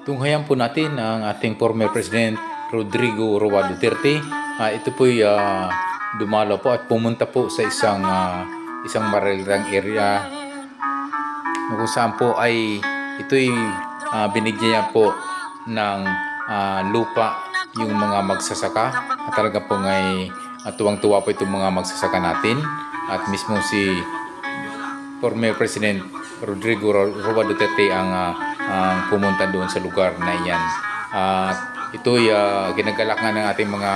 Tunghayan po natin ang ating former President Rodrigo Roa Duterte. Ito po dumalo po at pumunta po sa isang marilang area kung saan po ay ito'y binigyan niya po ng lupa yung mga magsasaka at talaga po ay tuwang-tuwa po itong mga magsasaka natin at mismo si former President Rodrigo Roa Duterte ang pumunta doon sa lugar na iyan. Ito'y ginagalak nga ng ating mga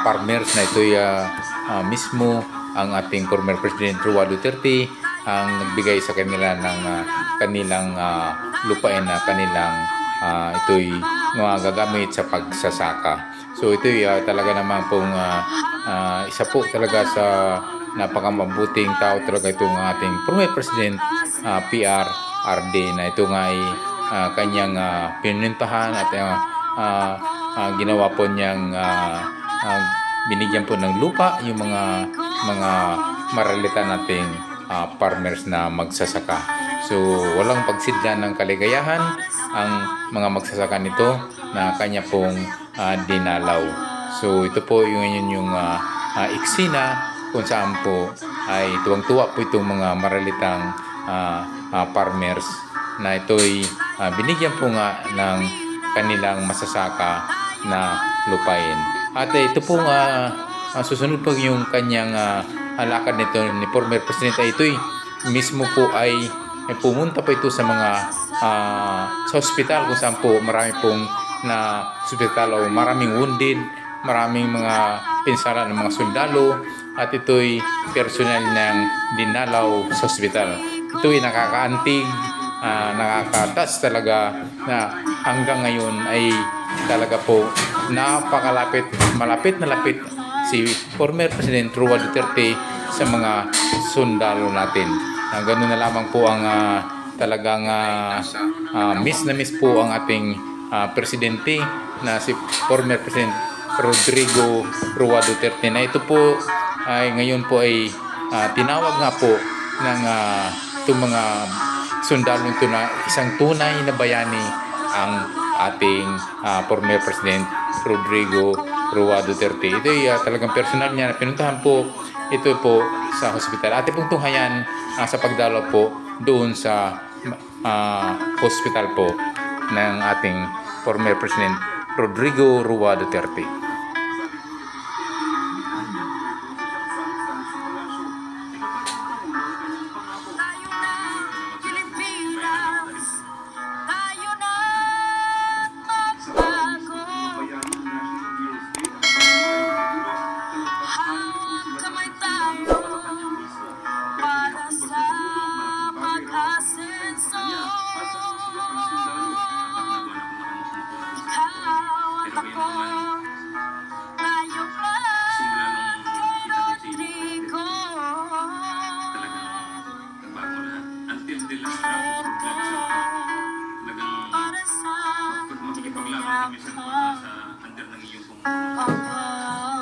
farmers na ito'y mismo ang ating former President Roa Duterte ang nagbigay sa kanila ng kanilang lupain na kanilang ito'y gagamit sa pagsasaka. So ito'y talaga naman pong isa po talaga sa napakamabuting tao talaga itong ating former President PRRD na ito nga ay kanyang pinintahan at ginawa po niyang binigyan po ng lupa yung mga maralita nating farmers na magsasaka. So walang pagsidla ng kaligayahan ang mga magsasaka nito na kanya pong dinalaw. So ito po yung eksena kung saan po ay tuwang-tuwa po itong mga maralitang farmers na ito'y binigyan po nga ng kanilang masasaka na lupain. At ito po susunod po yung kanyang lakad nito ni former President ay ito'y mismo po ay pumunta po ito sa mga sa hospital kung saan po marami pong na hospital o maraming wounded, maraming mga pinsala ng mga sundalo at ito'y personal ng dinalaw sa hospital. Ito'y nakakaantig, nakakatas talaga na hanggang ngayon ay talaga po malapit na lapit si former President Roa Duterte sa mga sundalo natin. Ganun na lamang po ang talagang miss na miss po ang ating presidente na si former President Rodrigo Roa Duterte na ito po ay ngayon po ay tinawag nga po ng itong mga sundalo ito na isang tunay na bayani ang ating former President Rodrigo Roa Duterte. Ito ay talagang personal niya na pinuntahan po ito po sa hospital. Ate pong tunghayan sa pagdalaw po doon sa hospital po ng ating former President Rodrigo Roa Duterte.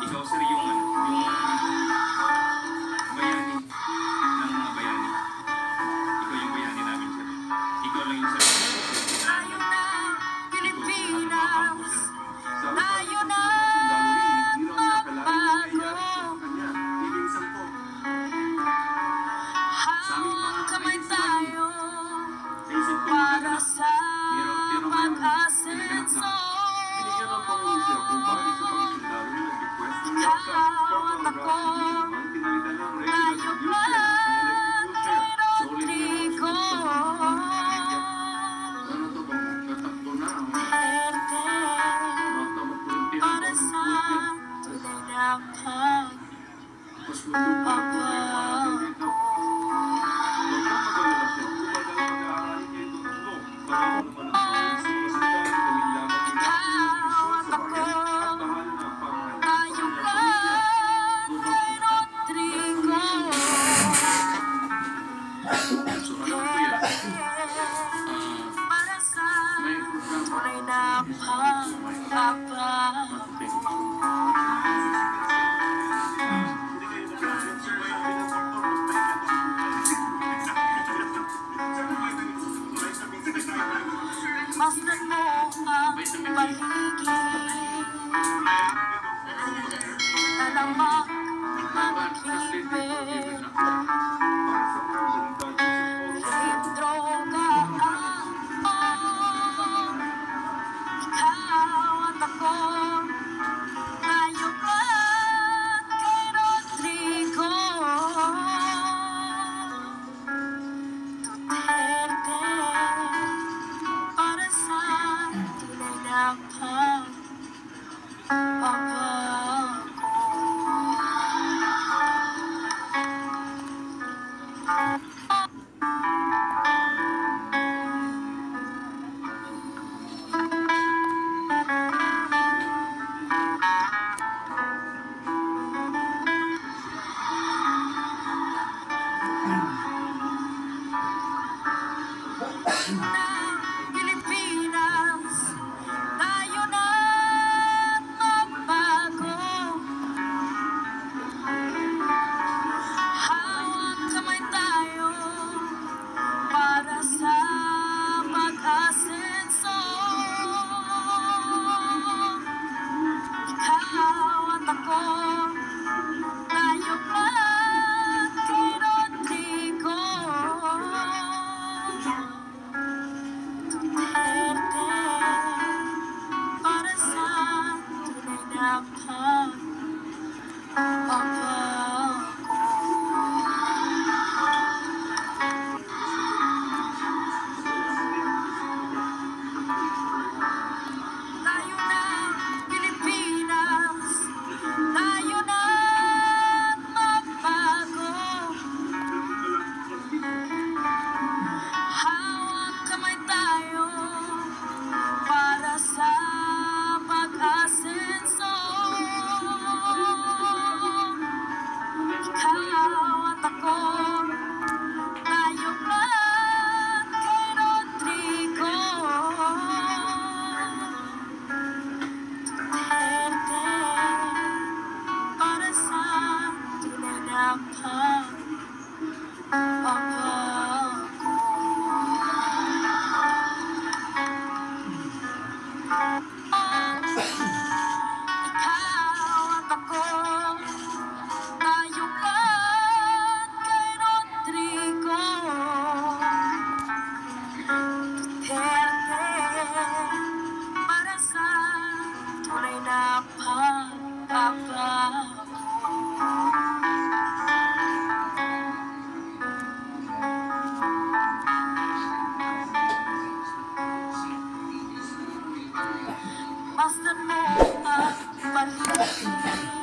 Ikaw sir yung bayani ng mga bayani. Ikaw yung bayani namin sir. Ikaw lang yung sir. Tayo na, Pilipinas. Tayo na, magbago. Hawak kamay tayo para sa pag-asenso. Ikaw at ako, tayo ba kay Rodrigo? Duterte, para sa tunay na pagbabago. Para sa tunay na pagbabago. Masdan mo paligid. Talamak mag-ibig. Kahit droga ang ikaw at ako. Tayo at kay Rodrigo Duterte. Para sa tunay na pagbabago. Pilipinas, tayo na magbago. Hawak kamay tayo para sa pag-asenso. Ikaw at ako, tayo at kay Rodrigo Duterte. Para sa tunay na tayo na Pilipinas, tayo na magbago. Hawak kamay tayo para sa pag-asenso. Ikaw at ako, tayo at kay Rodrigo Duterte. Para sa tunay na ikaw at ako, tayo at kay Rodrigo Duterte. Para sa tunay na pagbabago. Basta mo at paligid.